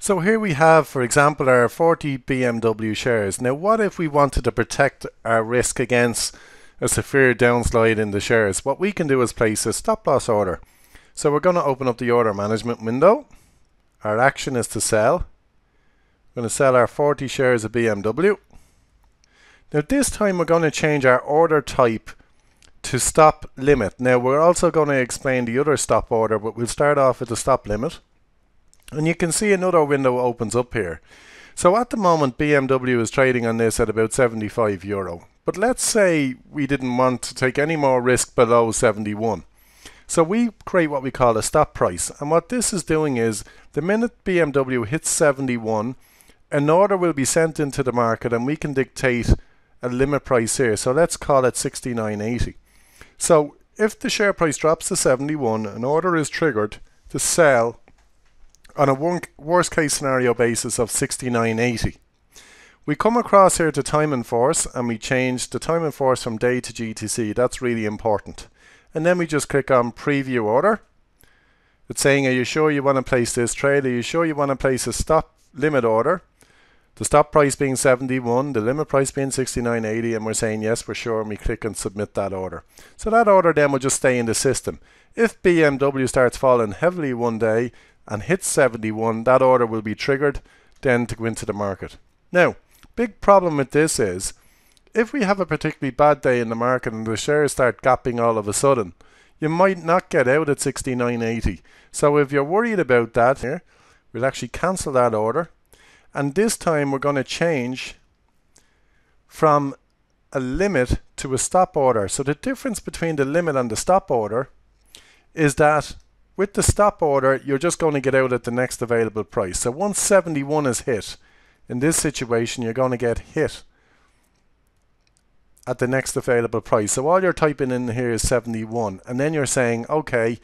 So here we have, for example, our 40 BMW shares. Now, what if we wanted to protect our risk against a severe downslide in the shares? What we can do is place a stop loss order. So we're going to open up the order management window. Our action is to sell. We're going to sell our 40 shares of BMW. Now this time we're going to change our order type to stop limit. Now we're also going to explain the other stop order, but we'll start off with the stop limit. And you can see another window opens up here. So at the moment BMW is trading on this at about €75. But let's say we didn't want to take any more risk below 71. So we create what we call a stop price. And what this is doing is the minute BMW hits 71, an order will be sent into the market and we can dictate a limit price here. So let's call it 69.80. So if the share price drops to 71, an order is triggered to sell on a worst case scenario basis of 69.80. We come across here to time and force and we change the time and force from day to GTC. That's really important. And then we just click on preview order. It's saying, are you sure you want to place this trade? Are you sure you want to place a stop limit order? The stop price being 71, the limit price being 69.80, and we're saying yes, we're sure, and we click and submit that order. So that order then will just stay in the system. If BMW starts falling heavily one day and hits 71, that order will be triggered then to go into the market. Now, big problem with this is, if we have a particularly bad day in the market and the shares start gapping all of a sudden, you might not get out at 69.80. So if you're worried about that here, we'll actually cancel that order. And this time we're going to change from a limit to a stop order. So the difference between the limit and the stop order is that with the stop order, you're just going to get out at the next available price. So once 71 is hit, in this situation, you're going to get hit at the next available price. So all you're typing in here is 71. And then you're saying, okay,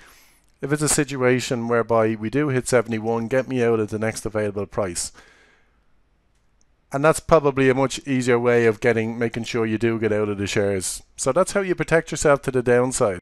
if it's a situation whereby we do hit 71, get me out at the next available price. And that's probably a much easier way of making sure you do get out of the shares. So that's how you protect yourself to the downside.